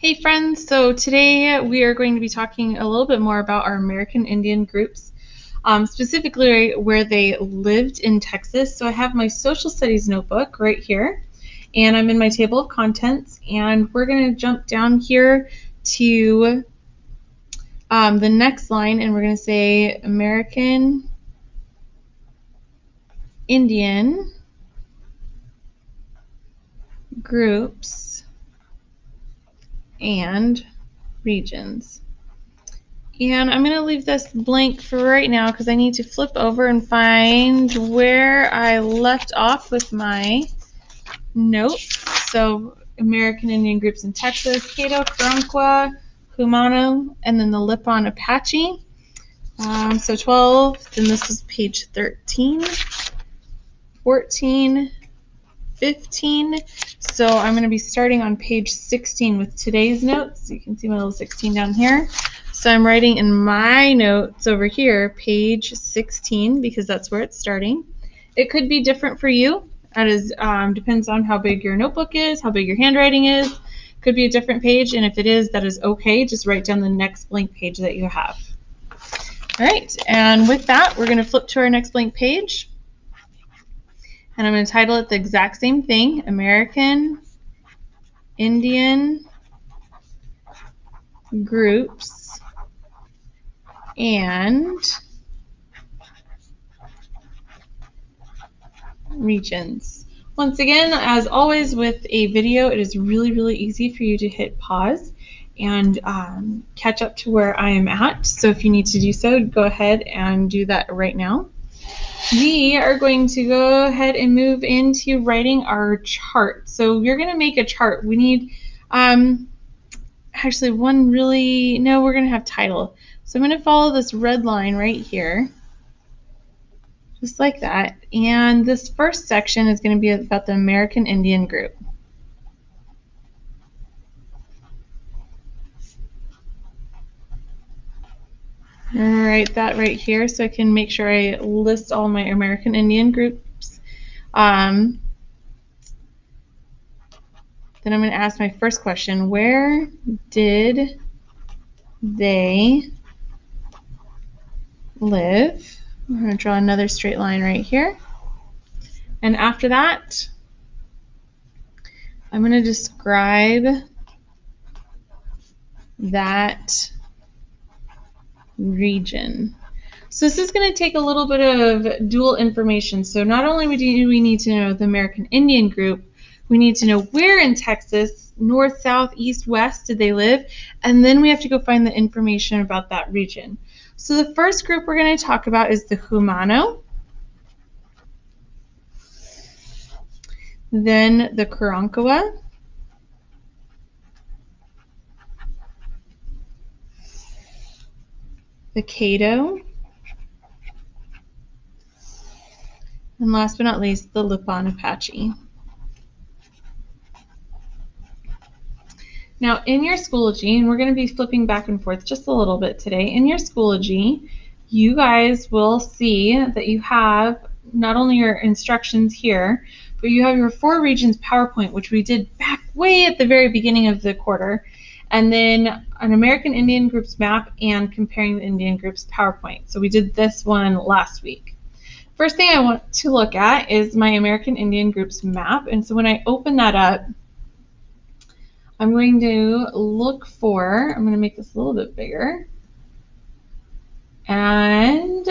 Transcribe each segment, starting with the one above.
Hey friends, so today we are going to be talking a little bit more about our American Indian groups, specifically where they lived in Texas. So I have my social studies notebook right here, and I'm in my table of contents, and we're going to jump down here to the next line, and we're going to say American Indian groups and regions. And I'm going to leave this blank for right now because I need to flip over and find where I left off with my notes. So American Indian groups in Texas, Caddo, Karankawa, Humano, and then the Lipan Apache. So 12, then this is page 13, 14, 15. So I'm going to be starting on page 16 with today's notes. You can see my little 16 down here. So I'm writing in my notes over here, page 16, because that's where it's starting. It could be different for you. That is depends on how big your notebook is, how big your handwriting is. Could be a different page, and if it is, that is okay. Just write down the next blank page that you have. All right, and with that, we're going to flip to our next blank page. And I'm going to title it the exact same thing, American Indian Groups and Regions. Once again, as always with a video, it is really easy for you to hit pause and catch up to where I am at. So if you need to do so, go ahead and do that right now. We are going to go ahead and move into writing our chart. So you're going to make a chart. We need actually we're going to have title. So I'm going to follow this red line right here, just like that. And this first section is going to be about the American Indian group. All right, that right here, so I can make sure I list all my American Indian groups. Then I'm going to ask my first question, where did they live? I'm going to draw another straight line right here. And after that, I'm going to describe that region. So this is going to take a little bit of dual information. So not only do we need to know the American Indian group, we need to know where in Texas, north, south, east, west did they live, and then we have to go find the information about that region. So the first group we're going to talk about is the Humano, then the Karankawa, the Caddo, and last but not least, the Lipan Apache. Now in your Schoology, and we're going to be flipping back and forth just a little bit today, in your Schoology, you guys will see that you have not only your instructions here, but you have your 4 regions PowerPoint, which we did back way at the very beginning of the quarter, and then an American Indian groups map and comparing the Indian groups PowerPoint. So we did this one last week. First thing I want to look at is my American Indian groups map, and so when I open that up, I'm going to look for, I'm going to make this a little bit bigger, and,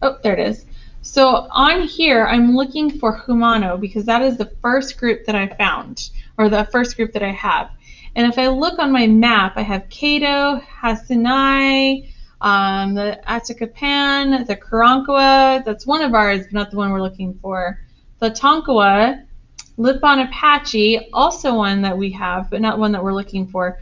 oh, there it is. So on here, I'm looking for Humano because that is the first group that I found, or the first group that I have. And if I look on my map, I have Caddo, Hasinai, the Atakapan, the Karankawa, that's one of ours, but not the one we're looking for, the Tonkawa, Lipan Apache, also one that we have, but not one that we're looking for.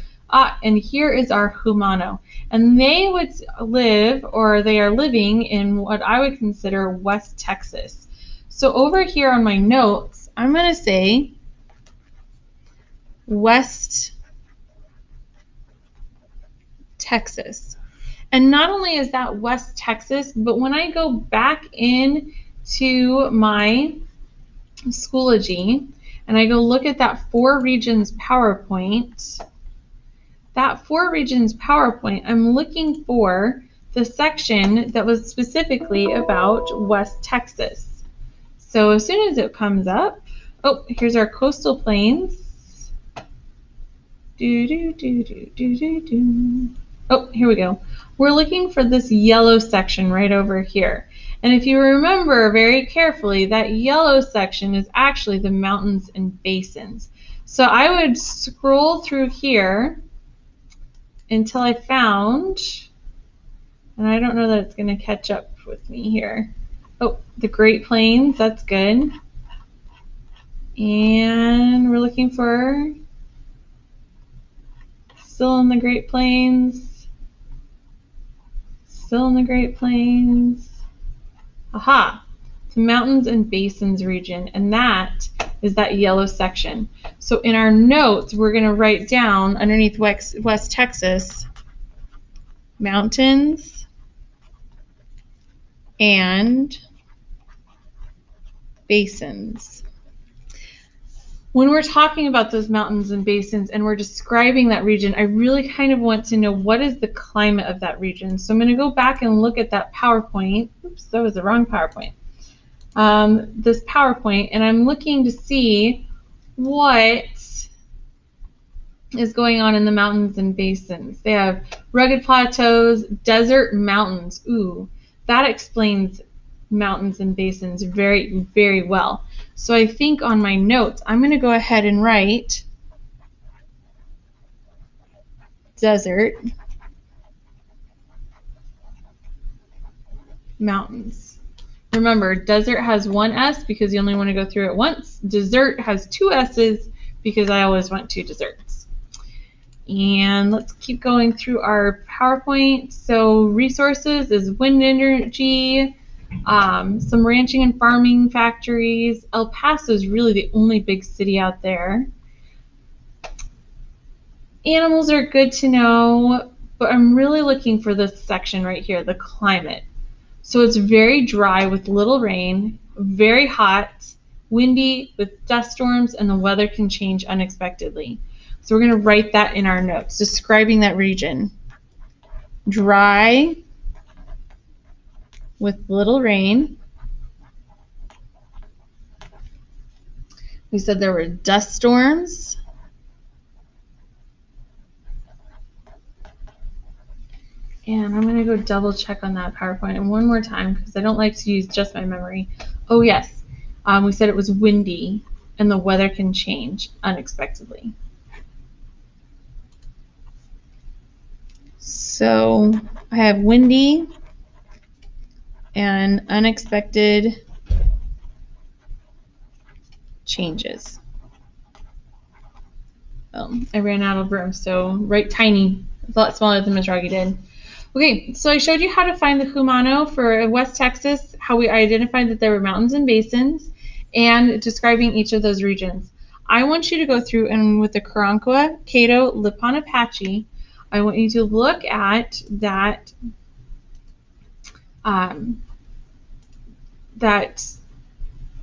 And here is our Humano. And they would live, or they are living, in what I would consider West Texas. So over here on my notes, I'm going to say West Texas. And not only is that West Texas, but when I go back in to my Schoology, and I go look at that 4 regions PowerPoint, I'm looking for the section that was specifically about West Texas. So as soon as it comes up, oh, here's our coastal plains. Oh, here we go. We're looking for this yellow section right over here. And if you remember very carefully, that yellow section is actually the mountains and basins. So I would scroll through here until I found, and I don't know that it's going to catch up with me here. Oh, the Great Plains, that's good. And we're looking for, still in the Great Plains, still in the Great Plains. Aha, the mountains and basins region, and that is that yellow section. So in our notes, we're going to write down underneath West Texas, mountains and basins. When we're talking about those mountains and basins and we're describing that region, I really kind of want to know what is the climate of that region. So I'm going to go back and look at that PowerPoint. Oops, that was the wrong PowerPoint. This PowerPoint, and I'm looking to see what is going on in the mountains and basins. They have rugged plateaus, desert mountains. Ooh, that explains mountains and basins very, very well. So I think on my notes, I'm going to go ahead and write desert mountains. Remember, desert has one S because you only want to go through it once. Dessert has 2 S's because I always want 2 desserts. And let's keep going through our PowerPoint. So resources is wind energy, some ranching and farming factories. El Paso is really the only big city out there. Animals are good to know, but I'm really looking for this section right here, the climate. So it's very dry with little rain, very hot, windy with dust storms, and the weather can change unexpectedly. So we're going to write that in our notes, describing that region. Dry with little rain. We said there were dust storms. And I'm going to go double check on that PowerPoint and one more time because I don't like to use just my memory. Oh, yes. We said it was windy and the weather can change unexpectedly. So I have windy and unexpected changes. I ran out of room, so write tiny. It's a lot smaller than Ms. Rogge did. Okay, so I showed you how to find the Humano for West Texas, how we identified that there were mountains and basins, and describing each of those regions. I want you to go through and with the Karankawa, Caddo, Lipan Apache, I want you to look at that that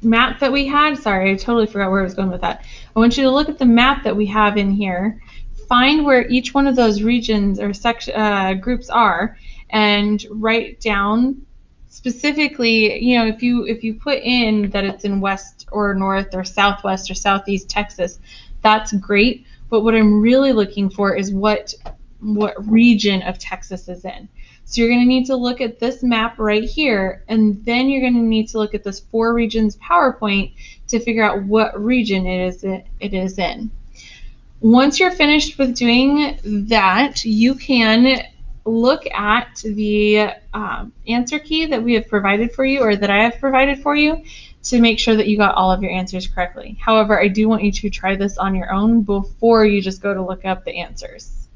map that we had. Sorry, I totally forgot where I was going with that. I want you to look at the map that we have in here, find where each one of those regions or groups are, and write down specifically, you know, if you put in that it's in west or north or southwest or southeast Texas, that's great. But what I'm really looking for is what region of Texas is in. So you're going to need to look at this map right here, and then you're going to need to look at this 4 regions PowerPoint to figure out what region it is in. Once you're finished with doing that, you can look at the answer key that we have provided for you, or that I have provided for you, to make sure that you got all of your answers correctly. However, I do want you to try this on your own before you just go to look up the answers.